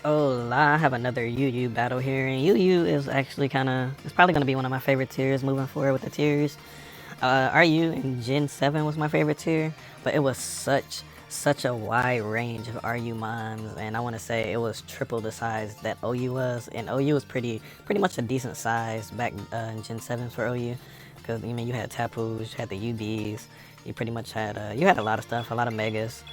Hola, I have another UU battle here, and UU is actually it's probably going to be one of my favorite tiers moving forward with the tiers. RU in Gen 7 was my favorite tier, but it was such a wide range of RU mons, and I want to say it was triple the size that OU was, and OU was pretty much a decent size back in Gen 7 for OU, because you had Tapus, you had the UBs, you pretty much had, you had a lot of stuff, a lot of megas.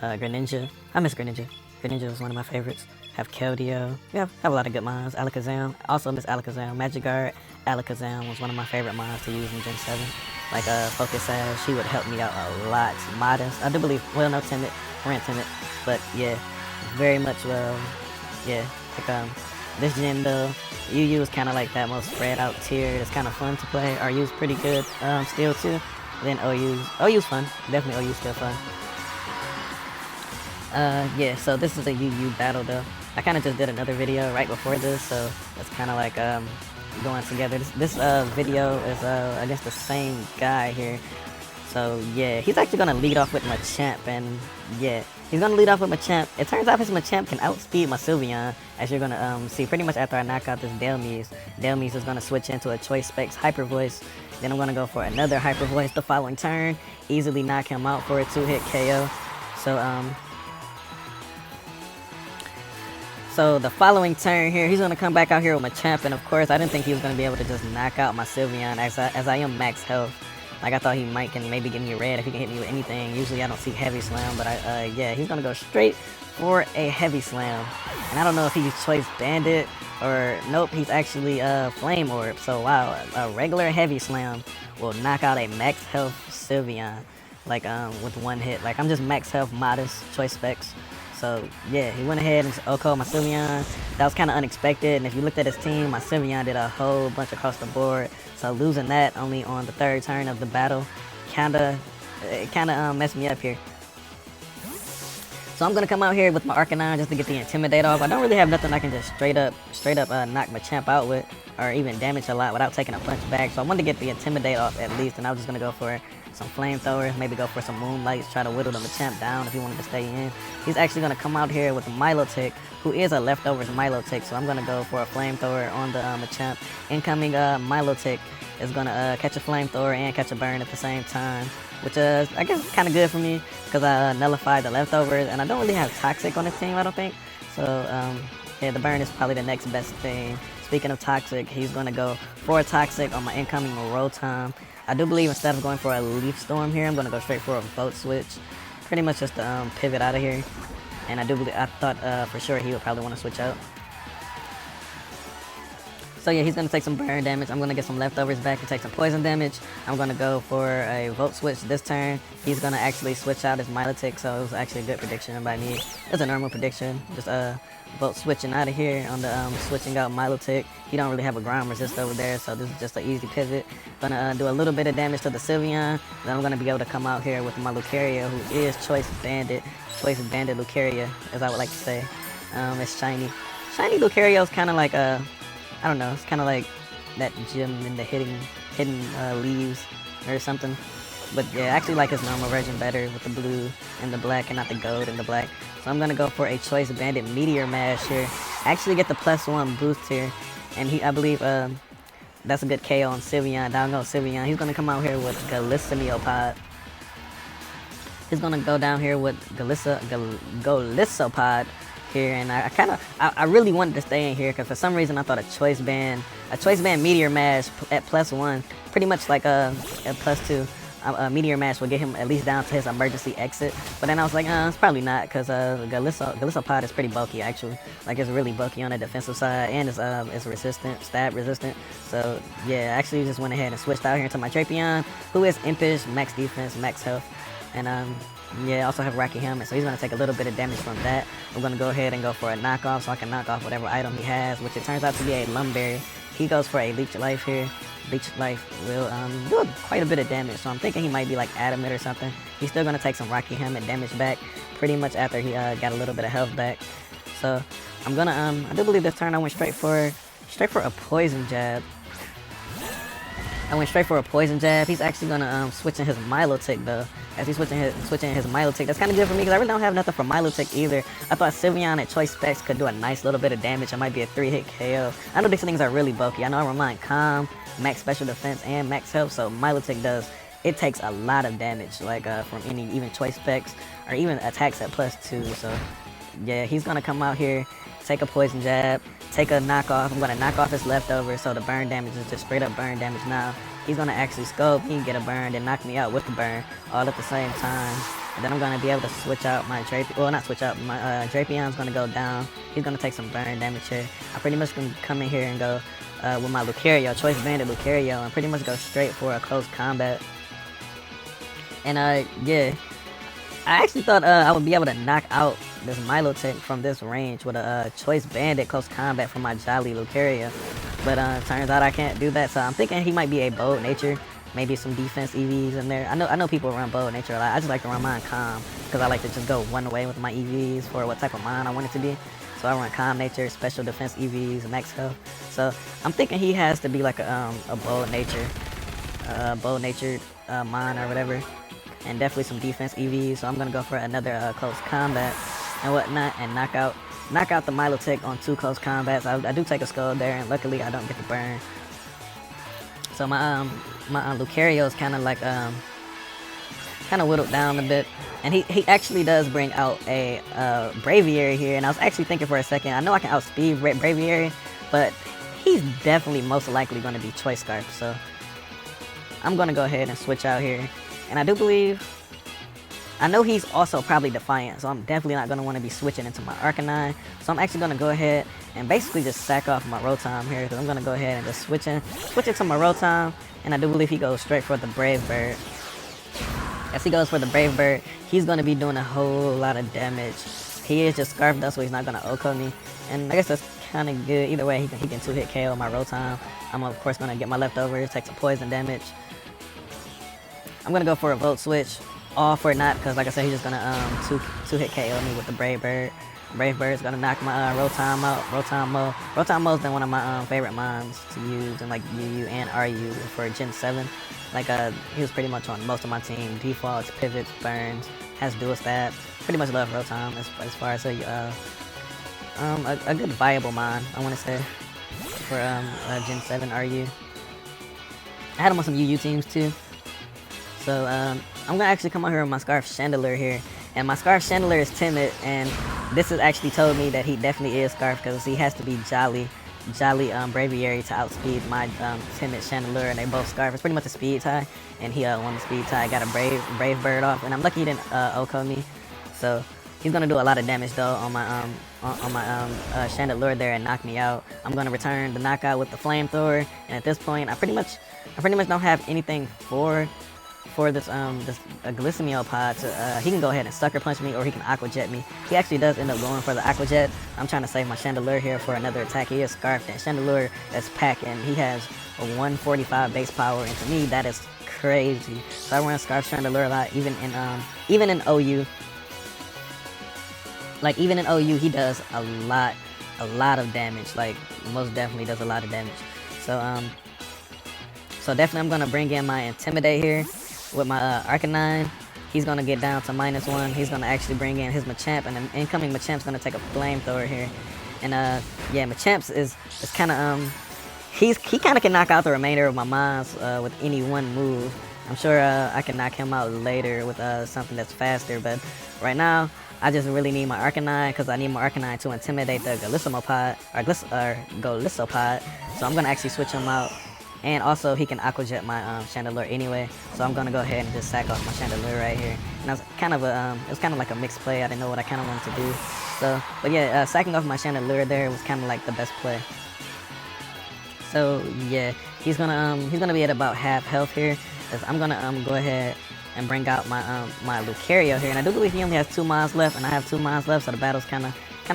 Greninja, I miss Greninja. Greninja was one of my favorites. Have Keldeo. Yeah, have a lot of good mons. Alakazam. Also miss Alakazam. Magic Guard. Alakazam was one of my favorite mons to use in Gen 7. Like Focus Sash, she would help me out a lot. Modest. I do believe, well, no, Timid. Rant Timid. But yeah, very much, yeah. Like, this gen though, UU is kind of like that most spread out tier. It's kind of fun to play. RU's pretty good still too. Then OU's fun. Definitely OU's still fun. Yeah, so this is a UU battle though. I kind of just did another video right before this, so it's kind of like going together. This video is against the same guy here. So yeah, he's actually gonna lead off with Machamp, and yeah, he's gonna lead off with Machamp. It turns out his Machamp can outspeed my Sylveon, as you're gonna see pretty much after I knock out this Delmise. Delmise is gonna switch into a Choice Specs Hyper Voice. Then I'm gonna go for another Hyper Voice the following turn, easily knock him out for a 2-hit KO. So the following turn here, he's going to come back out here with Machamp, and of course, I didn't think he was going to be able to just knock out my Sylveon as I am max health. Like, I thought he can maybe give me a red if he can hit me with anything. Usually I don't see Heavy Slam, but yeah, he's going to go straight for a Heavy Slam. And I don't know if he's Choice Bandit or nope, he's actually Flame Orb. So wow, a regular Heavy Slam will knock out a max health Sylveon, like with one hit. Like, I'm just max health Modest Choice Specs. So yeah, he went ahead and OHKO'd my Sylveon. That was kind of unexpected, and if you looked at his team, my Sylveon did a whole bunch across the board. So losing that only on the third turn of the battle, kinda messed me up here. So I'm gonna come out here with my Arcanine just to get the Intimidate off. I don't really have nothing I can just straight up knock Machamp out with, or even damage a lot without taking a punch back. So I wanted to get the Intimidate off at least, and I was just gonna go for some Flamethrowers, maybe go for some Moonlights, try to whittle the Machamp down if he wanted to stay in. He's actually gonna come out here with the Milotic, who is a leftovers Milotic, so I'm gonna go for a Flamethrower on the Machamp. Incoming Milotic is gonna catch a Flamethrower and catch a burn at the same time, which I guess is kind of good for me because I nullified the leftovers, and I don't really have Toxic on this team, I don't think. So yeah, the burn is probably the next best thing. Speaking of Toxic, he's gonna go for a Toxic on my incoming Rotom. I do believe instead of going for a Leaf Storm here, I'm gonna go straight for a Volt Switch. Pretty much just to pivot out of here. And I thought for sure he would probably want to switch out. So yeah, he's going to take some burn damage. I'm going to get some leftovers back and take some poison damage. I'm going to go for a Volt Switch this turn. He's going to actually switch out his Milotic, so it was actually a good prediction by me. It's a normal prediction. Just Volt switching out of here on the switching out Milotic. He don't really have a ground resist over there, so this is just an easy pivot. Gonna do a little bit of damage to the Sylveon. Then I'm going to be able to come out here with my Lucario, who is Choice Bandit Lucario, as I would like to say. It's shiny. Shiny Lucario is kind of like I don't know, it's kind of like that gem in the hidden leaves or something. But yeah, I actually like his normal version better with the blue and the black and not the gold and the black. So I'm going to go for a Choice Bandit Meteor Mash here. Actually get the +1 boost here. And I believe that's a good KO on Sylveon. Down goes Sylveon. He's going to come out here with Gallisopod. He's going to go down here with Gallisopod here, and I really wanted to stay in here because for some reason I thought a Choice Band Meteor Mash at +1, pretty much like a +2 Meteor Mash would get him at least down to his emergency exit. But then I was like, it's probably not, because Gallisopod is pretty bulky actually. Like, it's really bulky on the defensive side, and it's resistant, stab resistant. So yeah, I actually just went ahead and switched out here into my Drapion, who is Impish, max defense, max health, and yeah, I also have Rocky Helmet, so he's going to take a little bit of damage from that. I'm going to go ahead and go for a knockoff so I can knock off whatever item he has, which it turns out to be a Lumberry. He goes for a Leech Life here. Leech Life will do quite a bit of damage, so I'm thinking he might be like Adamant or something. He's still going to take some Rocky Helmet damage back pretty much after he got a little bit of health back. So I'm going to, I do believe this turn I went straight for a Poison Jab. I went straight for a poison jab. He's actually gonna switch in his Milotic though. As he's switching his Milotic. That's kind of good for me because I really don't have nothing for Milotic either. I thought Sylveon at Choice Specs could do a nice little bit of damage. It might be a 3-hit KO. I know these things are really bulky. I know I remind Calm, max special defense, and max health. So Milotic it takes a lot of damage, like from any even Choice Specs or even attacks at +2. So yeah, he's gonna come out here, take a poison jab, take a knockoff. I'm gonna knock off his leftover, so the burn damage is just straight up burn damage now. He's gonna actually scope, he can get a burn, then knock me out with the burn, all at the same time. And then I'm gonna be able to switch out my Drapion, well not switch out, my Drapion's gonna go down. He's gonna take some burn damage here. I pretty much can come in here and go with my Lucario, Choice Banded Lucario, and pretty much go straight for a close combat. And yeah, I actually thought I would be able to knock out this Milotic from this range with a Choice Bandit close combat from my Jolly Lucario. But turns out I can't do that, so I'm thinking he might be a Bold Nature. Maybe some defense EVs in there. I know people run Bold Nature a lot. I just like to run mine Calm, because I like to just go one way with my EVs for what type of mine I want it to be. So I run Calm Nature, Special Defense EVs, Max Health. So I'm thinking he has to be like a Bold Nature, mine or whatever. And definitely some defense EVs, so I'm gonna go for another close combat and whatnot, and knock out the Milotic on 2 close combats. I do take a skull there, and luckily I don't get the burn. So my Lucario is kind of like kind of whittled down a bit, and he actually does bring out a Braviary here. And I was actually thinking for a second, I know I can outspeed Braviary, but he's definitely most likely going to be Choice Scarf. So I'm gonna go ahead and switch out here. And I know he's also probably Defiant, so I'm definitely not going to want to be switching into my Arcanine. So I'm actually going to go ahead and basically just sack off my Rotom here, because I'm going to go ahead and just switch into my Rotom. And I do believe he goes straight for the Brave Bird. As he goes for the Brave Bird, he's going to be doing a whole lot of damage. He is just Scarfed up, so he's not going to OHKO me. And I guess that's kind of good. Either way, he can 2-hit KO my Rotom. I'm of course going to get my leftovers, take some poison damage. I'm gonna go for a Volt Switch, all for not, because like I said, he's just gonna two-hit KO me with the Brave Bird. Brave Bird's gonna knock my Rotom out. Rotom Mo's been one of my favorite mons to use in like UU and RU for Gen 7. Like he was pretty much on most of my team. Defaults, pivots, burns, has dual stab. Pretty much love Rotom as far as a good viable mon, I want to say, for Gen 7 RU. I had him on some UU teams too. So I'm gonna actually come out here with my Scarf Chandelure here, and my Scarf Chandelure is timid, and this has actually told me that he definitely is Scarf, because he has to be Jolly Braviary to outspeed my timid Chandelure, and they both Scarf. It's pretty much a speed tie, and he won the speed tie. Got a Brave Bird off, and I'm lucky he didn't OHKO me. So he's gonna do a lot of damage though on my Chandelure there and knock me out. I'm gonna return the knockout with the Flamethrower, and at this point I pretty much don't have anything for this Glissamio pod. He can go ahead and Sucker Punch me, or he can Aqua Jet me. He actually does end up going for the Aqua Jet. I'm trying to save my Chandelure here for another attack. He is Scarfed, and Chandelure is Pack, and he has a 145 base power, and to me that is crazy. So I run Scarf Chandelure a lot, even in OU. Like even in OU, he does a lot of damage. Like most definitely does a lot of damage. So definitely I'm gonna bring in my Intimidate here with my Arcanine. He's gonna get down to -1. He's gonna actually bring in his Machamp, and the incoming Machamp's gonna take a Flamethrower here. And yeah, Machamp's is kind of he kind of can knock out the remainder of my mons with any one move. I'm sure I can knock him out later with something that's faster, but right now I just really need my Arcanine, because I need my Arcanine to intimidate the Golisopod or Golisopod. So I'm gonna actually switch him out. And also, he can Aqua Jet my Chandelure anyway, so I'm gonna go ahead and just sack off my Chandelure right here. And it was kind of like a mixed play. I didn't know what I kind of wanted to do. So, but yeah, sacking off my Chandelure there was kind of like the best play. So yeah, he's gonna be at about half health here. As I'm gonna go ahead and bring out my my Lucario here, and I do believe he only has 2 mons left, and I have 2 mons left, so the battle's kind of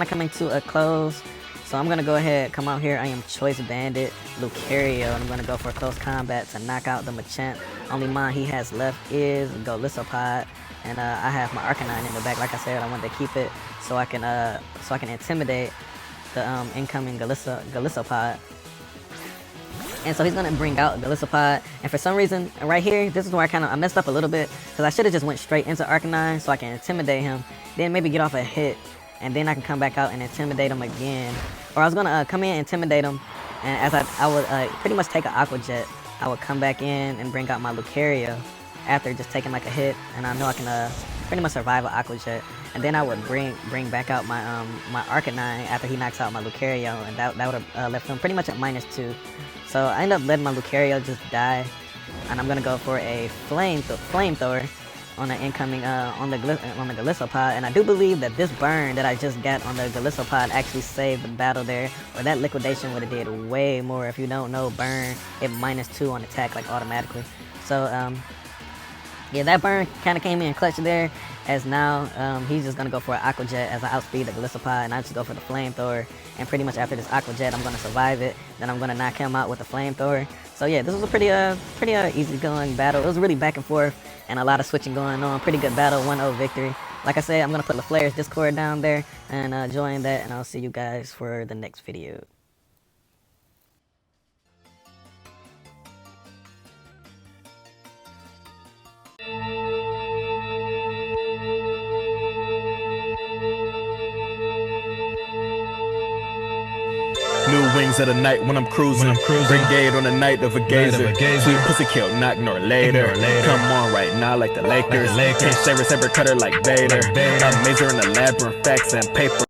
coming to a close. So I'm gonna go ahead, come out here. I am Choice Bandit Lucario, and I'm gonna go for a close combat to knock out the Machamp. Only mon he has left is Golisopod, and I have my Arcanine in the back. Like I said, I wanted to keep it so I can intimidate the incoming Golisopod. And so he's gonna bring out Golisopod, and for some reason, right here, this is where I messed up a little bit, because I should have just went straight into Arcanine so I can intimidate him, then maybe get off a hit, and then I can come back out and intimidate him again. Or I was gonna come in, intimidate him, and as I would pretty much take an Aqua Jet, I would come back in and bring out my Lucario after just taking like a hit, and I know I can pretty much survive an Aqua Jet. And then I would bring back out my my Arcanine after he knocks out my Lucario, and that would have left him pretty much at -2. So I end up letting my Lucario just die, and I'm gonna go for a flamethrower on the incoming on the Golisopod. And I do believe that this burn that I just got on the Golisopod actually saved the battle there, or that liquidation would have did way more. If you don't know, burn it -2 on attack like automatically. So yeah, that burn kind of came in clutch there, as now he's just going to go for an Aqua Jet as I outspeed the Golisopod, and I just go for the Flamethrower. And pretty much after this Aqua Jet, I'm going to survive it. Then I'm going to knock him out with the Flamethrower. So yeah, this was a pretty easy-going battle. It was really back and forth and a lot of switching going on. Pretty good battle, 1-0 victory. Like I said, I'm going to put LaFlair's Discord down there and join that, and I'll see you guys for the next video. New wings of the night when I'm cruising. Brigade on the night of a gazer. Sweet pussy kill, not ignore later. Come on right now like the Lakers. Can't saber cutter like Vader. I'm Mazer in the labyrinth, facts and paper.